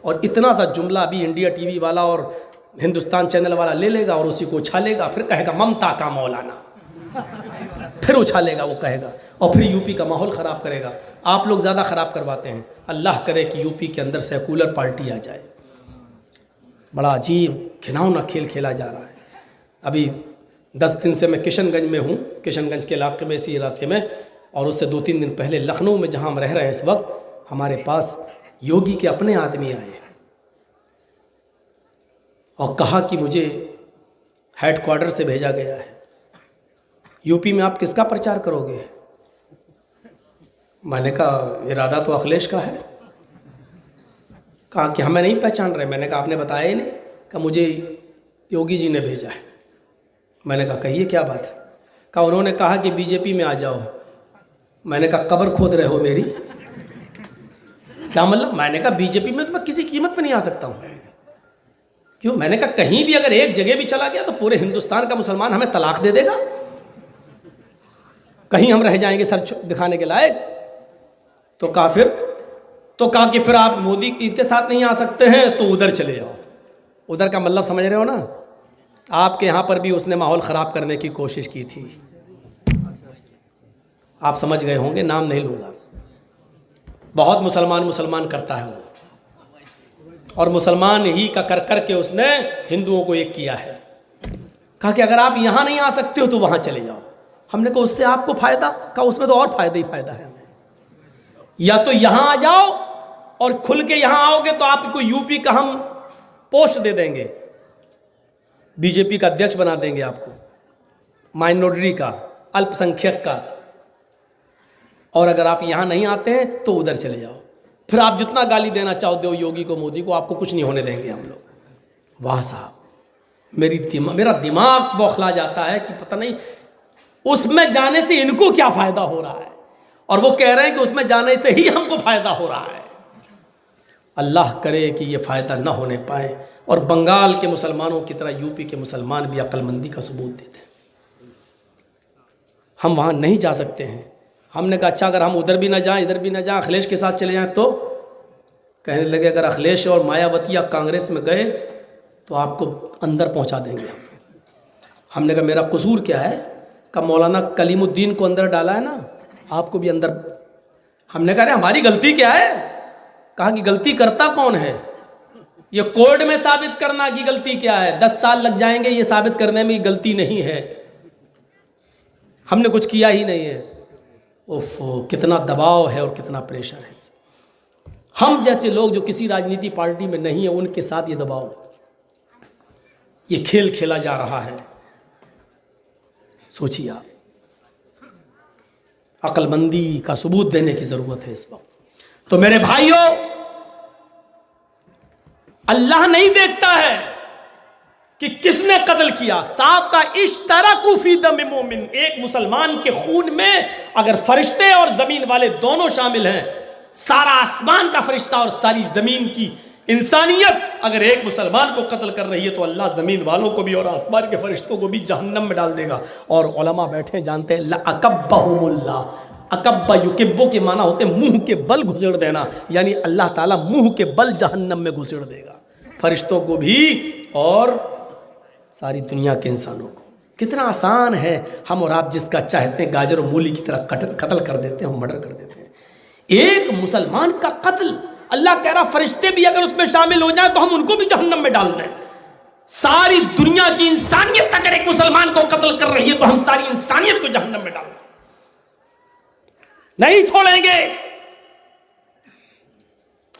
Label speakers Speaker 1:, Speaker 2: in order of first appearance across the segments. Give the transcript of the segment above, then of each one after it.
Speaker 1: और इतना सा जुमला अभी इंडिया टीवी वाला और हिंदुस्तान चैनल वाला ले लेगा और उसी को उछालेगा, फिर कहेगा ममता का मौलाना, फिर उछालेगा वो कहेगा, और फिर यूपी का माहौल ख़राब करेगा। आप लोग ज़्यादा ख़राब करवाते हैं। अल्लाह करे कि यूपी के अंदर सेकुलर पार्टी आ जाए। बड़ा अजीब घिनौना खेल खेला जा रहा है। अभी 10 दिन से मैं किशनगंज में हूँ, किशनगंज के इलाके में, इसी इलाके में, और उससे 2-3 दिन पहले लखनऊ में जहाँ हम रह रहे हैं इस वक्त, हमारे पास योगी के अपने आदमी आए और कहा कि मुझे हेडक्वार्टर से भेजा गया है, यूपी में आप किसका प्रचार करोगे? मैंने कहा इरादा तो अखिलेश का है। कहा कि हमें नहीं पहचान रहे। मैंने कहा आपने बताया ही नहीं। कहा मुझे योगी जी ने भेजा है। मैंने कहा कहिए क्या बात है? कहा उन्होंने कहा कि बीजेपी में आ जाओ। मैंने कहा कब्र खोद रहे हो मेरी? क्या मतलब? मैंने कहा बीजेपी में तो मैं किसी कीमत पे नहीं आ सकता हूँ। क्यों? मैंने कहा कहीं भी अगर एक जगह भी चला गया तो पूरे हिंदुस्तान का मुसलमान हमें तलाक दे देगा, कहीं हम रह जाएंगे सर दिखाने के लायक। तो कहा कि फिर आप मोदी के साथ नहीं आ सकते हैं तो उधर चले जाओ। उधर का मतलब समझ रहे हो ना? आपके यहाँ पर भी उसने माहौल ख़राब करने की कोशिश की थी, आप समझ गए होंगे, नाम नहीं लूँगा। बहुत मुसलमान करता है वो, और मुसलमान ही का कर के उसने हिंदुओं को एक किया है। कहा कि अगर आप यहाँ नहीं आ सकते हो तो वहाँ चले जाओ। हमने कहा उससे आपको फ़ायदा? कहा उसमें तो और फ़ायदा ही फ़ायदा है हमें। या तो यहाँ आ जाओ और खुल के यहाँ आओगे तो आपको यूपी का हम पोस्ट दे देंगे, बीजेपी का अध्यक्ष बना देंगे आपको, माइनॉरिटी का, अल्पसंख्यक का। और अगर आप यहाँ नहीं आते हैं तो उधर चले जाओ, फिर आप जितना गाली देना चाहो दो योगी को, मोदी को, आपको कुछ नहीं होने देंगे हम लोग। वाह साहब, मेरा दिमाग बौखला जाता है कि पता नहीं उसमें जाने से इनको क्या फ़ायदा हो रहा है, और वो कह रहे हैं कि उसमें जाने से ही हमको फ़ायदा हो रहा है। अल्लाह करे कि ये फ़ायदा ना होने पाए और बंगाल के मुसलमानों की तरह यूपी के मुसलमान भी अक्लमंदी का सबूत देते हैं। हम वहाँ नहीं जा सकते हैं। हमने कहा अच्छा अगर हम उधर भी ना जाएं, इधर भी ना जाएं, अखिलेश के साथ चले जाएं, तो कहने लगे अगर अखिलेश और मायावती या कांग्रेस में गए तो आपको अंदर पहुँचा देंगे। हमने कहा मेरा कसूर क्या है? का मौलाना कलीमुद्दीन को अंदर डाला है ना, आपको भी अंदर। हमने कहा हमारी गलती क्या है? कहा कि गलती करता कौन है? ये कोर्ट में साबित करना कि गलती क्या है, 10 साल लग जाएंगे ये साबित करने में गलती नहीं है, हमने कुछ किया ही नहीं है। ओफो, कितना दबाव है और कितना प्रेशर है। हम जैसे लोग जो किसी राजनीति पार्टी में नहीं है उनके साथ ये दबाव, ये खेल खेला जा रहा है। सोचिए आप, अक्लमंदी का सबूत देने की जरूरत है इस वक्त। तो मेरे भाइयों, अल्लाह नहीं देखता है कि किसने कत्ल किया। साफ का इश्तरकू फी दम मोमिन, एक मुसलमान के खून में अगर फरिश्ते और जमीन वाले दोनों शामिल हैं, सारा आसमान का फरिश्ता और सारी जमीन की इंसानियत अगर एक मुसलमान को कत्ल कर रही है तो अल्लाह ज़मीन वालों को भी और आसमान के फरिश्तों को भी जहन्नम में डाल देगा। और उलमा बैठे जानते हैं अकब्बहुमुल्लाह, अकब्बा युकिब्बु के माना होते मुंह के बल घुसेड़ देना, यानी अल्लाह ताला मुंह के बल जहन्नम में घुसेड़ देगा, फरिश्तों को भी और सारी दुनिया के इंसानों को। कितना आसान है, हम और आप जिसका चाहते हैं गाजर और मूली की तरह कत्ल कर देते हैं, हम मर्डर कर देते हैं। एक मुसलमान का कत्ल, अल्लाह कह रहा फरिश्ते भी अगर उसमें शामिल हो जाए तो हम उनको भी जहन्नम में डाल दें। सारी दुनिया की इंसानियत अगर एक मुसलमान को कत्ल कर रही है तो हम सारी इंसानियत को जहन्नम में डाल दें, नहीं छोड़ेंगे।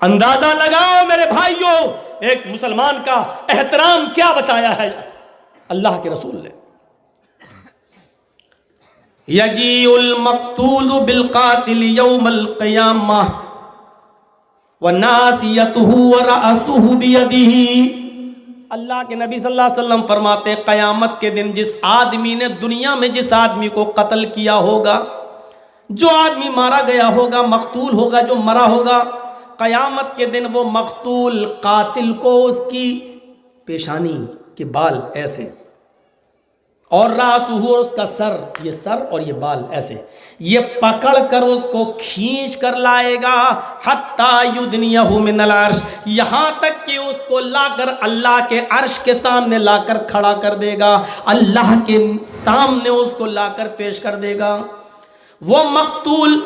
Speaker 1: अंदाजा लगाओ मेरे भाइयों, एक मुसलमान का एहतराम क्या बताया है अल्लाह के रसूल ने। यजीउल मक्तूल बिल कातिल यौमल क़ियामह व नासियतुहु व रअसुहु बियदिही। अल्लाह के नबी सल्लल्लाहु अलैहि वसल्लम फरमाते हैं क़यामत के दिन जिस आदमी ने दुनिया में जिस आदमी को कत्ल किया होगा, जो आदमी मारा गया होगा, मकतूल होगा, जो मरा होगा, क़यामत के दिन वो मकतूल कातिल को उसकी पेशानी के बाल ऐसे और रासुहु, और उसका सर, ये सर और ये बाल ऐसे, ये पकड़ कर उसको खींच कर लाएगा। हत्ता युदनियहु मिनल अर्श, यहां तक कि उसको लाकर अल्लाह के अर्श के सामने लाकर खड़ा कर देगा, अल्लाह के सामने उसको लाकर पेश कर देगा। वो मकतूल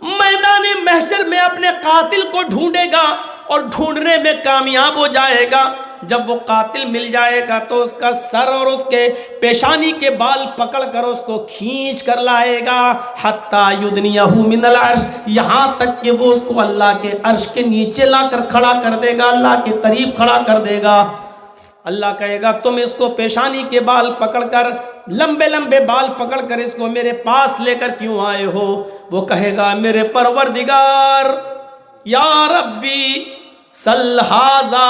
Speaker 1: मैदान महशर में अपने कातिल को ढूंढेगा और ढूंढने में कामयाब हो जाएगा। जब वो कातिल मिल जाएगा तो उसका सर और उसके पेशानी के बाल पकड़कर उसको खींच कर लाएगा। हत्ता युदनियहु मिनल अर्श, यहां तक कि वो उसको अल्लाह के अर्श के नीचे लाकर खड़ा कर देगा, अल्लाह के करीब खड़ा कर देगा। अल्लाह कहेगा तुम इसको पेशानी के बाल पकड़कर, लंबे लंबे बाल पकड़कर इसको मेरे पास लेकर क्यों आए हो? वो कहेगा मेरे परवरदिगार, या रब्बी सलहाजा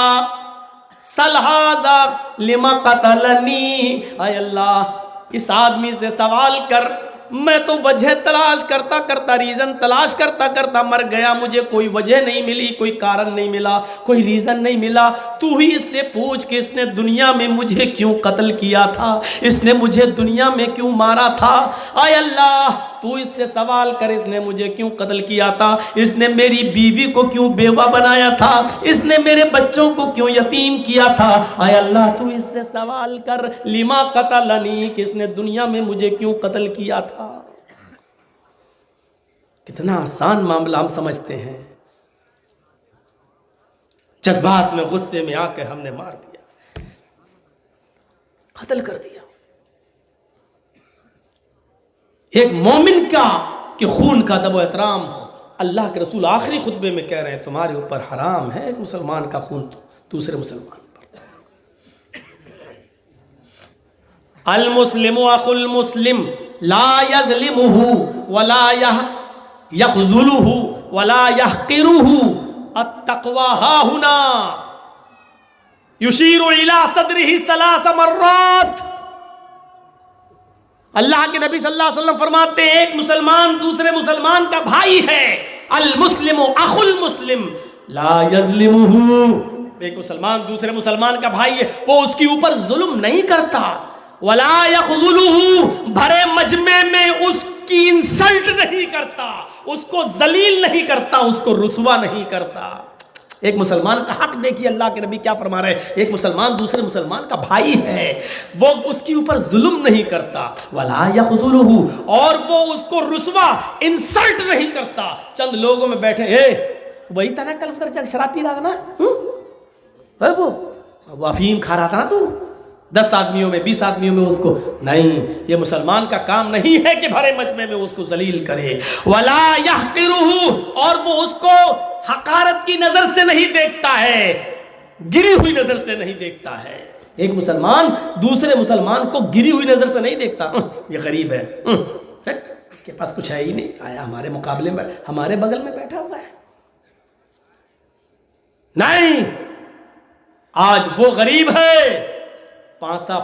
Speaker 1: सलहाजा लिमा कतलनी, आय अल्लाह इस आदमी से सवाल कर, मैं तो वजह तलाश करता करता, रीज़न तलाश करता करता मर गया, मुझे कोई वजह नहीं मिली, कोई कारण नहीं मिला, कोई रीज़न नहीं मिला। तू ही इससे पूछ कि इसने दुनिया में मुझे क्यों कत्ल किया था, इसने मुझे दुनिया में क्यों मारा था। आय अल्लाह तू इससे सवाल कर, इसने मुझे क्यों कत्ल किया था, इसने मेरी बीवी को क्यों बेवा बनाया था, इसने मेरे बच्चों को क्यों यतीम किया था। आय अल्लाह तू इससे सवाल कर, लिमा कतलनी, किसने दुनिया में मुझे क्यों कत्ल किया था। कितना आसान मामला हम समझते हैं, जज्बात में गुस्से में आकर हमने मार दिया, कत्ल कर दिया। एक मोमिन का कि खून का अदब व एहतराम, अल्लाह के रसूल आखिरी खुतबे में कह रहे हैं तुम्हारे ऊपर हराम है एक मुसलमान का खून दूसरे मुसलमान पर। अल मुस्लिमु अखुल मुस्लिम ला यज़लिमुहु वला यख़ज़ुलुहु वला यहक़िरुहु अत्तक़वा हाहुना युशीरु इला सदरिही सलास मर्रात। अल्लाह के नबी सल्लल्लाहु अलैहि वसल्लम फरमाते हैं एक मुसलमान दूसरे मुसलमान का भाई है। अल मुस्लिमु अखुल मुस्लिम ला यज़लिमुहु, एक मुसलमान दूसरे मुसलमान का भाई है, वो उसके ऊपर जुल्म नहीं करता। वला यख़ज़ुलुहु, भरे मजमे में उसकी इंसल्ट नहीं करता, उसको जलील नहीं करता, उसको रुसवा नहीं करता। एक मुसलमान का हक देखिए अल्लाह के नबी क्या फरमा रहे हैं, एक मुसलमान दूसरे मुसलमान का भाई है, वो उसके ऊपर जुल्म नहीं करता। वला यख़ज़ुलुहु, और वो उसको रुसवा इंसल्ट नहीं करता। चंद लोगों में बैठे, वही था ना कल शराब पी रहा था ना, वो अफीम खा रहा था ना तू, 10 आदमियों में 20 आदमियों में उसको नहीं, ये मुसलमान का काम नहीं है कि भरे मजमे में उसको जलील करे। वला यहक़िरुहु, और वो उसको हकारत की नजर से नहीं देखता है, गिरी हुई नजर से नहीं देखता है। एक मुसलमान दूसरे मुसलमान को गिरी हुई नजर से नहीं देखता, ये गरीब है, इसके पास कुछ है ही नहीं, आया हमारे मुकाबले में, हमारे बगल में बैठा हुआ है। नहीं, आज वो गरीब है, पांसा